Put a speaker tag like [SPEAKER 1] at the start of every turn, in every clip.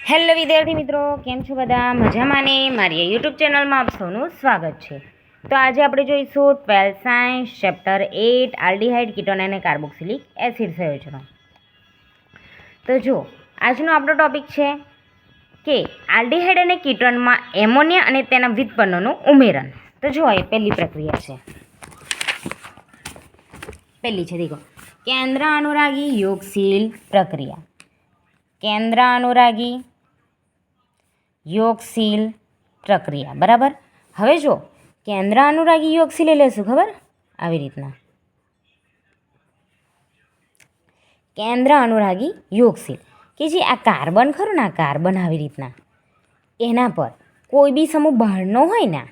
[SPEAKER 1] Hello વિદ્યાર્થી મિત્રો, કેમ છો બધા? મજામાં ને? મારી યુટ્યુબ ચેનલમાં આપ સૌનું સ્વાગત છે. તો આજે આપણે જોઈશું 12th science chapter 8 aldehyde ketone અને કાર્બોક્સિલિક એસિડ સંયોજનો. તો જો આજનો આપણો ટોપિક છે કે આલ્ડીહાઇડ અને કીટોનમાં એમોનિયા અને તેના વ્યુત્પન્નોનું ઉમેરણ. તો જો એ પહેલી પ્રક્રિયા છે. પહેલી છે દેખો, કેન્દ્ર અનુરાગી યોગશીલ પ્રક્રિયા. કેન્દ્ર અનુરાગી યોગશીલ પ્રક્રિયા, બરાબર. હવે જો કેન્દ્ર અનુરાગી યોગશીલ એટલે શું ખબર? આવી રીતના કેન્દ્ર અનુરાગી યોગશીલ કે જે આ કાર્બન ખરું ને, આ કાર્બન આવી રીતના એના પર કોઈ બી સમૂહ બહારનો હોય ને,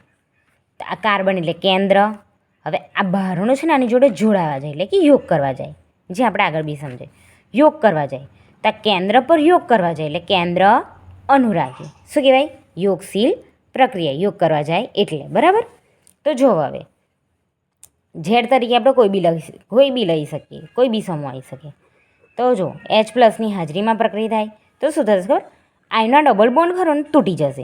[SPEAKER 1] તો આ કાર્બન એટલે કેન્દ્ર. હવે આ બહારનો છે ને આની જોડે જોડાવા જાય એટલે કે યોગ કરવા જાય, જે આપણે આગળ બી સમજાય. યોગ કરવા જાય તો આ કેન્દ્ર પર યોગ કરવા જાય એટલે કેન્દ્ર અનુરાગી. શું કહેવાય? યોગશીલ પ્રક્રિયા. યોગ કરવા જાય એટલે, બરાબર. તો જો હવે ઝેડ તરીકે આપણે કોઈ બી લઈ શકીએ, કોઈ બી સમૂહ આવી શકે. તો જો H+ની હાજરીમાં પ્રક્રિયા થાય તો શું થશે ખબર? આયના ડબલ બોન્ડ ખરો ને તૂટી જશે.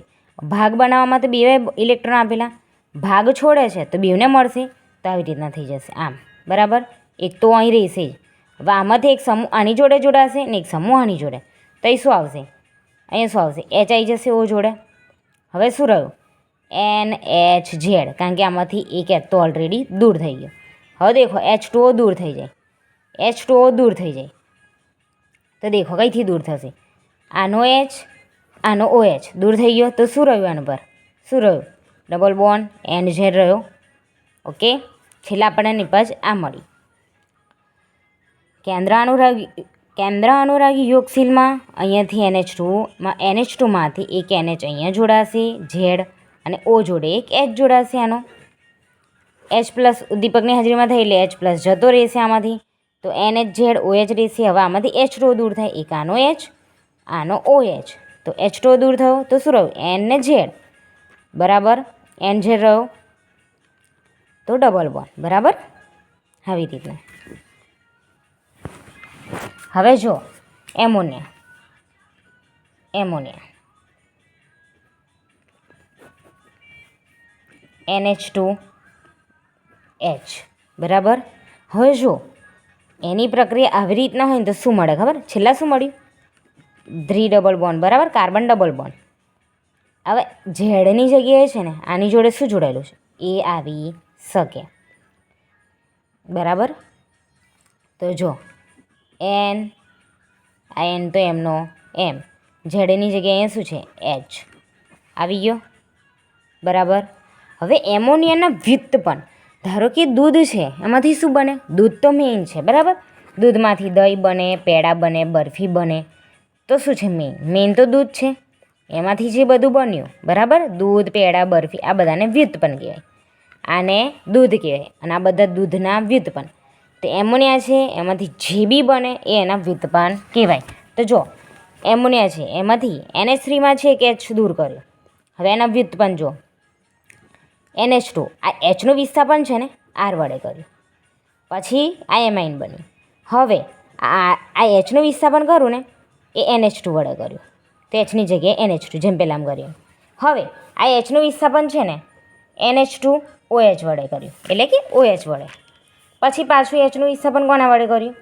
[SPEAKER 1] ભાગ બનાવવામાં તો બે ઇલેક્ટ્રોન આપેલા, ભાગ છોડે છે તો બેવને મળશે, તો આવી રીતના થઈ જશે આમ, બરાબર. એક તો અહીં રહેશે જ. હવે આમાંથી એક સમૂહ આની જોડે જોડાશે ને એક સમૂહ આની જોડે, તો એ શું આવશે? અહીંયા શું આવશે? H આવી જશે ઓ જોડે. હવે શું રહ્યું? NHZ, કારણ કે આમાંથી એક H તો ઓલરેડી દૂર થઈ ગયો. હવે દેખો H2O દૂર થઈ જાય, H2O દૂર થઈ જાય તો દેખો કઈથી દૂર થશે? આનો H, આનો OH દૂર થઈ ગયો તો શું રહ્યું? આના પર શું રહ્યું? ડબલ બોન્ડ NZ રહ્યો. ઓકે, છેલ્લા આપણને નિપજ આ મળી. કેન્દ્ર અનુરાગી યોગશીલમાં અહીંયાથી NH2માંથી એક NH અહીંયા જોડાશે Z, અને O જોડે એક H જોડાશે. આનો H+ ઉદ્દીપકની હાજરીમાં થાય એટલે H+ જતો રહેશે આમાંથી, તો NHZ OH રહેશે. હવે આમાંથી H2O દૂર થાય, એક આનો H, આનો OH, તો H2O દૂર થયો તો શું રહ્યું? N ને Z, બરાબર. NZ રહ્યો તો ડબલ બોન્ડ, બરાબર. આવી રીતના. હવે જો એમોનિયા NH2H, બરાબર. હવે જો એની પ્રક્રિયા આવી રીતના હોય ને તો શું મળે ખબર? છેલ્લા શું મળ્યું? 3 ડબલ બોન્ડ, બરાબર. Carbon double bond. હવે ઝેડની જગ્યાએ છે ને આની જોડે શું જોડાયેલું છે? એ આવી શકે, બરાબર. તો જો N, આ N તો એમનો M, ઝેડની જગ્યાએ અહીંયા શું છે? H આવી ગયો, બરાબર. હવે એમોનિયાના વ્યુત્પન્ન, ધારો કે દૂધ છે, એમાંથી શું બને? દૂધ તો મેઇન છે, બરાબર. દૂધમાંથી દહીં બને, પેડા બને, બરફી બને. તો શું છે? મેઇન તો દૂધ છે. એમાંથી જે બધું બન્યું, બરાબર, દૂધ, પેડા, બરફી, આ બધાને વ્યુત્પન્ન કહેવાય. આને દૂધ કહેવાય અને આ બધા દૂધના વ્યુત્પન્ન. તો એમોનિયા છે એમાંથી જે બી બને એ એના વ્યુત્પન્ન કહેવાય. તો જો એમોનિયા છે એમાંથી NH3માં છે કે H દૂર કર્યો. હવે એના વ્યુત્પન્ન જો NH2, આ Hનું વિસ્થાપન છે ને R વડે કર્યું, પછી આ એમાઇન બન્યું. હવે આ Hનું વિસ્થાપન કરું ને એ NH2 વડે કર્યું, તો Hની જગ્યાએ NH2, જેમ પહેલાં કર્યું. હવે આ Hનું વિસ્થાપન છે ને NH2OH વડે કર્યું, એટલે કે OH વડે. પછી પાછું Hનું વિસ્થાપન કોના વડે કર્યું?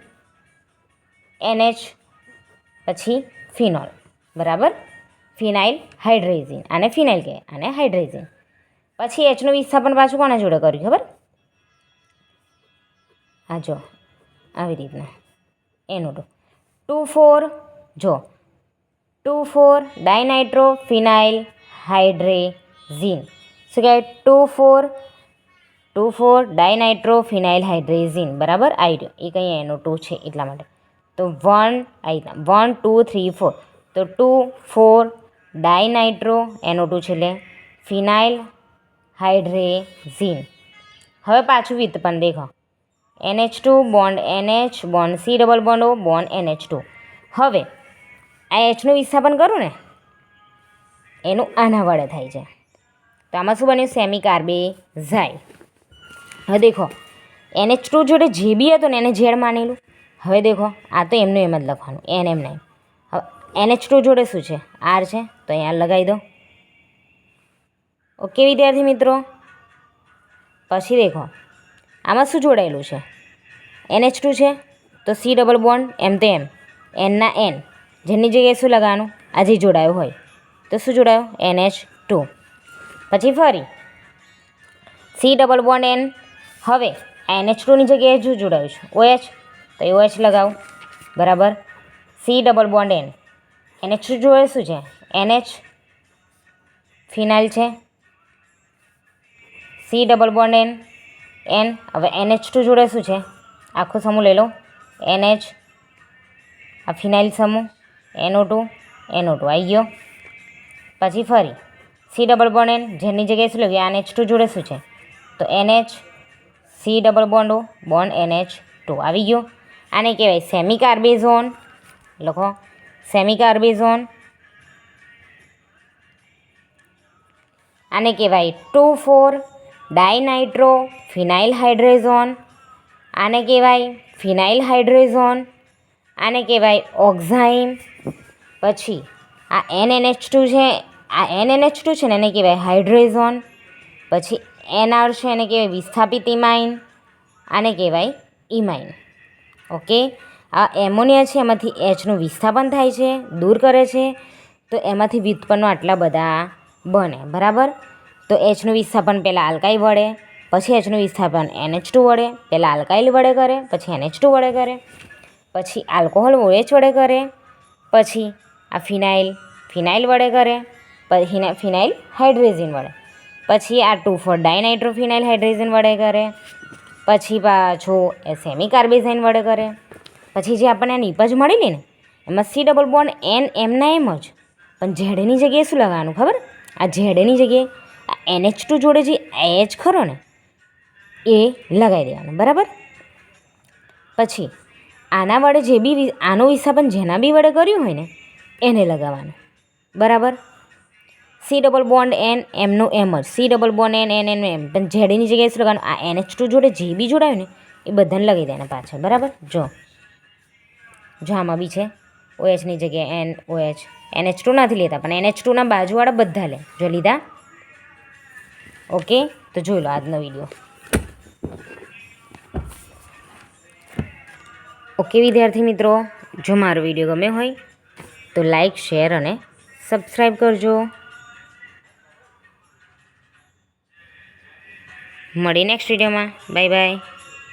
[SPEAKER 1] NH, પછી ફિનોલ, બરાબર. ફિનાઇલ હાઇડ્રેઝિન, આને ફિનાઇલ કહે, આને હાઇડ્રેઝિન. પછી Hનું વિસ્થાપન પાછું કોના જોડે કર્યું ખબર? આ જો આવી રીતના NO2 2,4, જો 2,4 ડાયનાઇટ્રો ફિનાઇલ હાઇડ્રેઝિન. શું કહેવાય? 2,4 ડાયનાઇટ્રો ફિનાઇલ હાઇડ્રેઝિન, બરાબર. આવી રહ્યો એક અહીંયા NO2 છે એટલા માટે. તો 1 2 3 4, તો 2,4 ડાયનાઇટ્રો NO2 છે એટલે ફિનાઇલ હાઇડ્રેઝિન. હવે પાછું વ્યુત્પન્ન દેખો, NH2 bond NH bond C double bond O bond NH2. હવે આ Hનું વિસ્થાપન કરું ને એનું આના વડે થાય છે, તો આમાં શું બન્યું? સેમી કાર્બેઝાઇડ. હવે દેખો NH2 જોડે જે બી હતું ને એને ઝેડ માનેલું. હવે દેખો આ તો એમનું એમ જ લખવાનું, NM9. હવે NH2 જોડે શું છે? R છે, તો અહીંયા લગાવી દો. ઓકે વિદ્યાર્થી મિત્રો, પછી દેખો આમાં શું જોડાયેલું છે? NH2 છે, તો C ડબલ બોન્ડ એમ તો એમ N ના N, જેની જગ્યાએ શું લગાવવાનું? આ જે જોડાયું હોય તો શું જોડાયું? NH2. પછી ફરી C ડબલ બોન્ડ N. હવે આ NH2ની જગ્યાએ શું જોડાયું છે? OH, તો એ OH લગાવું. બરાબર. C double bond N. NH2 જોડે શું છે? NH, ફિનાઇલ છે. C double bond N. હવે NH2 જોડે શું છે? આખો સમૂહ લઈ લો. NH, આ ફિનાઇલ સમૂહ, NO2 આવી ગયો. પછી ફરી C ડબલ બોન્ડ N, જેની જગ્યાએ શું લખ્યું? NH2 જોડે શું છે? તો NH, C double bond NH2 આવી ગયો. આને કહેવાય સેમી કાર્બેઝોન. લખો સેમી કાર્બેઝોન. આને કહેવાય 2,4 ડાયનાઇટ્રો ફિનાઇલ હાઇડ્રેઝોન. આને કહેવાય ફિનાઇલ હાઇડ્રેઝોન. આને કહેવાય ઓક્ઝાઇમ. પછી આ NNH2 છે, આ NNH2 છે ને એને કહેવાય હાઇડ્રેઝોન. પછી NR છે એને કહેવાય વિસ્થાપિત ઇમાઇન. આને કહેવાય ઇમાઇન. ઓકે, આ એમોનિયા છે એમાંથી Hનું વિસ્થાપન થાય છે, દૂર કરે છે, તો એમાંથી વ્યુત્પન્નો આટલા બધા બને. બરાબર. તો Hનું વિસ્થાપન પહેલાં આલ્કાઇલ વડે, પછી Hનું વિસ્થાપન NH2 વડે, પહેલાં આલ્કાઇલ વડે કરે, પછી NH2 વડે કરે, પછી આલ્કોહોલ OH વડે કરે, પછી આ ફિનાઇલ વડે કરે, પછી ફિનાઇલ હાઇડ્રેઝિન વડે, પછી આ 2,4 ડાયનાઇટ્રોફિનાઇલ હાઇડ્રેઝિન વડે કરે, પછી પાછું સેમી કાર્બેઝાઇન વડે કરે. પછી જે આપણને આ નિપજ મળેલી ને એમાં C ડબલ બોન્ડ N એમના એમ જ, પણ ઝેડની જગ્યાએ શું લગાવવાનું ખબર? આ ઝેડની જગ્યાએ આ NH2 જોડે જે H ખરો ને એ લગાવી દેવાનું. બરાબર. પછી આના વડે જે બી આનું વિસ્થાપન જેના બી વડે કર્યું હોય ને એને લગાવવાનું. બરાબર. C ડબલ બોન્ડ N એમનું એમ જ, C ડબલ બોન્ડ N એનું એમ, પણ ઝેડની જગ્યાએ શું લગાવવાનું? આ NH2 જોડે જે બી જોડાયું ને એ બધાને લગાવી દેવાના પાછળ. બરાબર. જો આમાં બી છે OHની જગ્યાએ NOH. NH2 નથી લેતા, પણ NH2ના બાજુવાળા બધા લે. જો લીધા. ઓકે, તો જોઈ લો આજનો વિડીયો. ઓકે વિદ્યાર્થી મિત્રો, જો મારો વિડીયો ગમ્યો હોય તો લાઈક, શેર અને સબસ્ક્રાઈબ કરજો. મળી નેક્સ્ટ વિડીયોમાં. Bye bye.